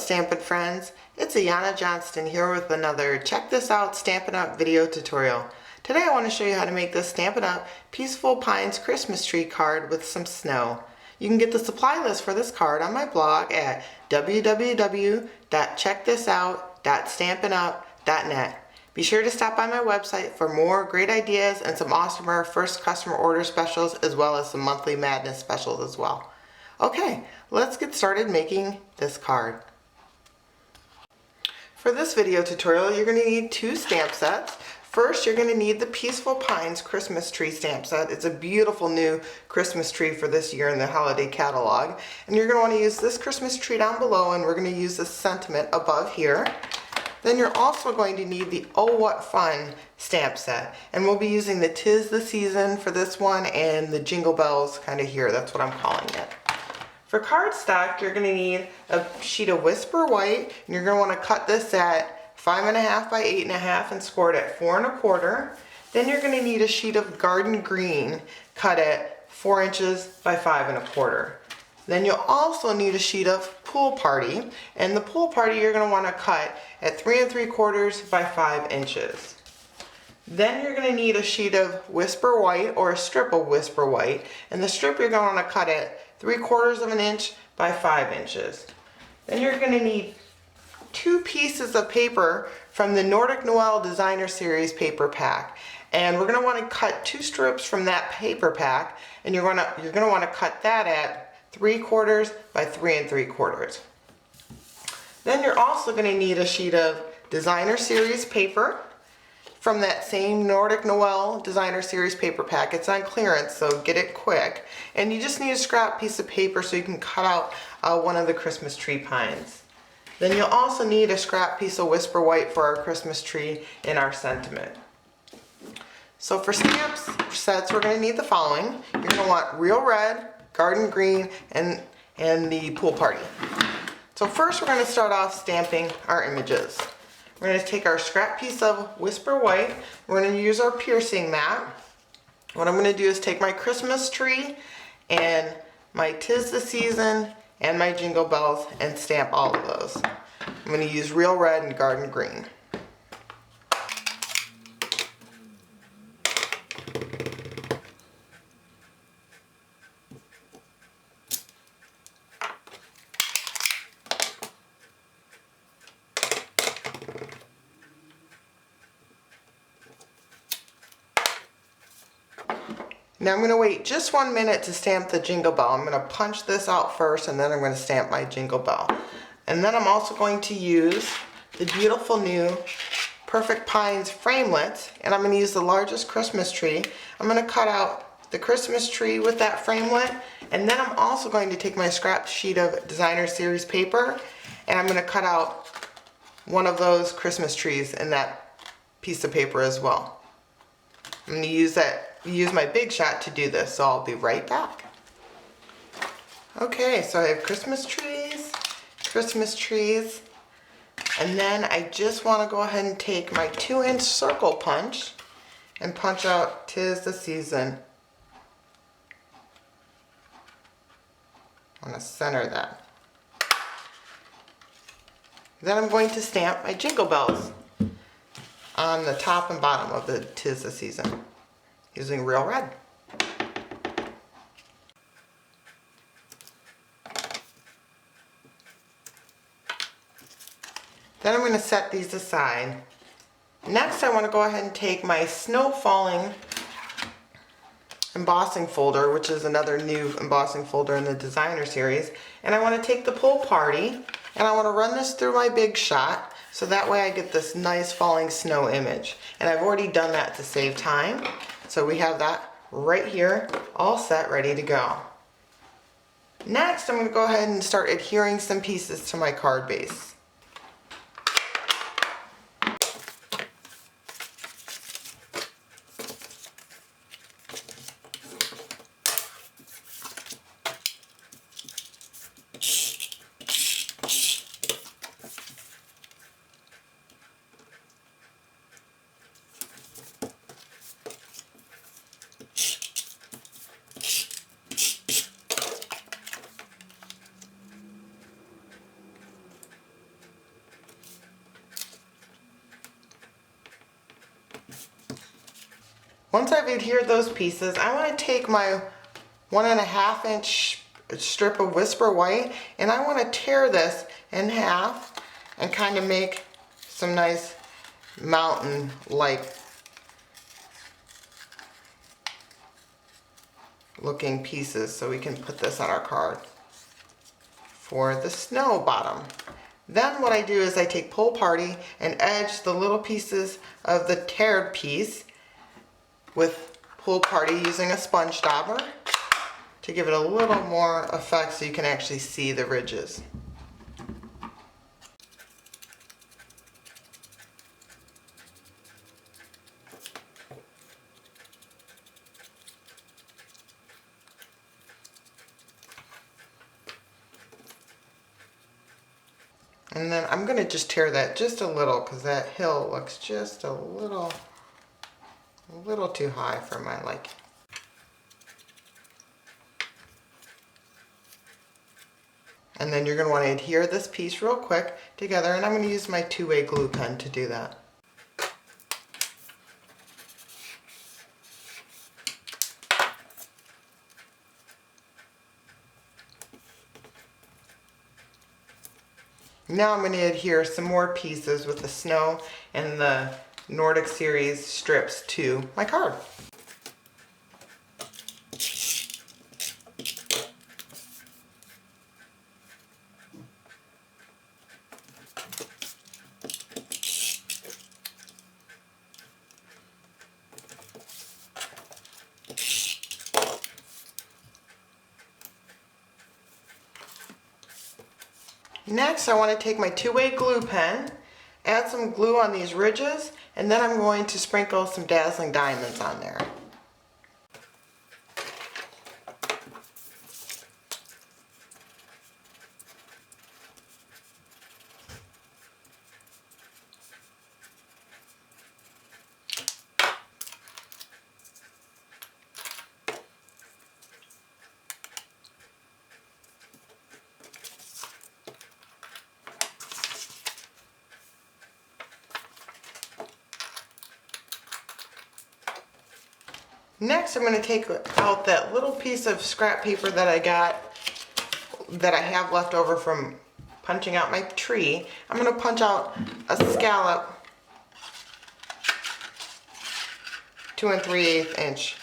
Stampin' friends, it's Ayana Johnston here with another Check This Out Stampin' Up video tutorial. Today I want to show you how to make this Stampin' Up Peaceful Pines Christmas tree card with some snow. You can get the supply list for this card on my blog at www.checkthisout.stampinup.net. Be sure to stop by my website for more great ideas and some awesomer first customer order specials, as well as some monthly madness specials as well. Okay, let's get started making this card. For this video tutorial, you're going to need two stamp sets. First, you're going to need the Peaceful Pines Christmas Tree stamp set. It's a beautiful new Christmas tree for this year in the holiday catalog. And you're going to want to use this Christmas tree down below, and we're going to use this sentiment above here. Then you're also going to need the Oh What Fun stamp set. And we'll be using the 'Tis the Season for this one and the Jingle Bells kind of here. That's what I'm calling it. For cardstock, you're going to need a sheet of Whisper White, and you're going to want to cut this at 5.5 by 8.5 and score it at 4 1/4. Then you're going to need a sheet of Garden Green cut at 4 inches by 5 1/4. Then you'll also need a sheet of Pool Party, and the Pool Party you're going to want to cut at 3 3/4 by 5 inches. Then you're going to need a sheet of Whisper White or a strip of Whisper White, and the strip you're going to want to cut at 3/4 inch by 5 inches. Then you're going to need 2 pieces of paper from the Nordic Noel Designer Series paper pack, and we're going to want to cut 2 strips from that paper pack, and you're going to want to cut that at 3/4 by 3 3/4. Then you're also going to need a sheet of Designer Series paper from that same Nordic Noel Designer Series paper pack. It's on clearance, so get it quick. And you just need a scrap piece of paper so you can cut out one of the Christmas tree pines. Then you'll also need a scrap piece of Whisper White for our Christmas tree in our sentiment. So for stamp sets, we're going to need the following. You're going to want Real Red, Garden Green, and the Pool Party. So first we're going to start off stamping our images. We're going to take our scrap piece of Whisper White. We're going to use our piercing mat. What I'm going to do is take my Christmas tree and my 'Tis the Season and my Jingle Bells and stamp all of those. I'm going to use Real Red and Garden Green. Now I'm going to wait just 1 minute to stamp the Jingle Bell. I'm going to punch this out first, and then I'm going to stamp my Jingle Bell. And then I'm also going to use the beautiful new Perfect Pines framelits, and I'm going to use the largest Christmas tree. I'm going to cut out the Christmas tree with that framelit, and then I'm also going to take my scrap sheet of Designer Series paper, and I'm going to cut out one of those Christmas trees in that piece of paper as well. I'm going to use my Big Shot to do this, so I'll be right back. Okay, so I have Christmas trees, and then I just want to go ahead and take my 2-inch circle punch and punch out 'Tis the Season. I want to center that. Then I'm going to stamp my Jingle Bells on the top and bottom of the 'Tis the Season using Real Red. Then I'm going to set these aside. Next, I want to go ahead and take my Snow Falling embossing folder, which is another new embossing folder in the Designer Series, and I want to take the Pool Party, and I want to run this through my Big Shot, so that way I get this nice falling snow image. And I've already done that to save time, so we have that right here, all set, ready to go. Next, I'm going to go ahead and start adhering some pieces to my card base. Once I've adhered those pieces, I want to take my 1.5 inch strip of Whisper White and I want to tear this in half and kind of make some nice mountain-like looking pieces so we can put this on our card for the snow bottom. Then what I do is I take Pull Party and edge the little pieces of the teared piece with Pull Party using a sponge dauber to give it a little more effect so you can actually see the ridges. And then I'm going to just tear that just a little because that hill looks just a little too high for my liking. And then you're going to want to adhere this piece real quick together, and I'm going to use my two-way glue pen to do that. Now I'm going to adhere some more pieces with the snow and the Nordic Series strips to my card. Next, I want to take my two-way glue pen, add some glue on these ridges, and then I'm going to sprinkle some dazzling diamonds on there. Next, I'm going to take out that little piece of scrap paper that I have left over from punching out my tree. I'm going to punch out a scallop 2 3/8 inch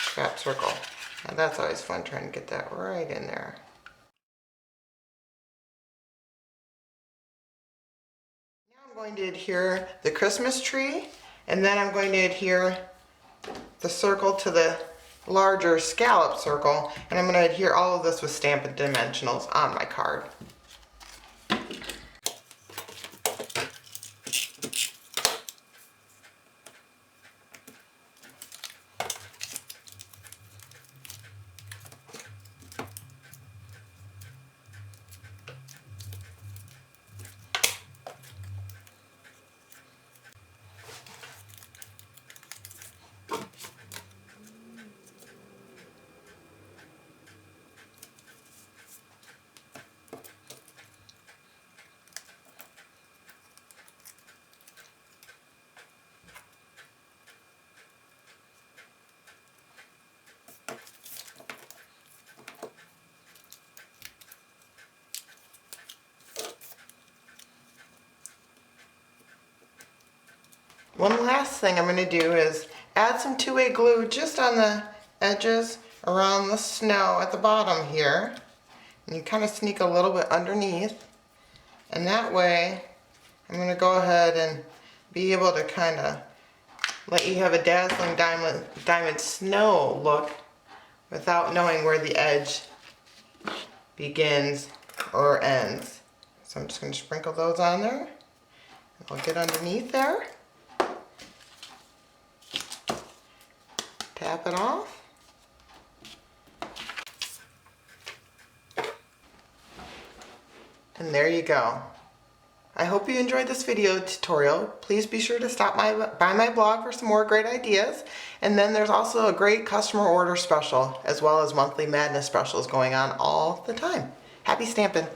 scrap circle. Now that's always fun trying to get that right in there. Now I'm going to adhere the Christmas tree, and then I'm going to adhere the circle to the larger scallop circle, and I'm going to adhere all of this with Stampin' Dimensionals on my card. One last thing I'm going to do is add some two-way glue just on the edges around the snow at the bottom here. And you kind of sneak a little bit underneath. And that way, I'm going to go ahead and be able to kind of let you have a dazzling diamond snow look without knowing where the edge begins or ends. So I'm just going to sprinkle those on there. I'll get underneath there. Tap it off. And there you go. I hope you enjoyed this video tutorial. Please be sure to stop by my blog for some more great ideas. And then there's also a great customer order special as well as monthly madness specials going on all the time. Happy stamping!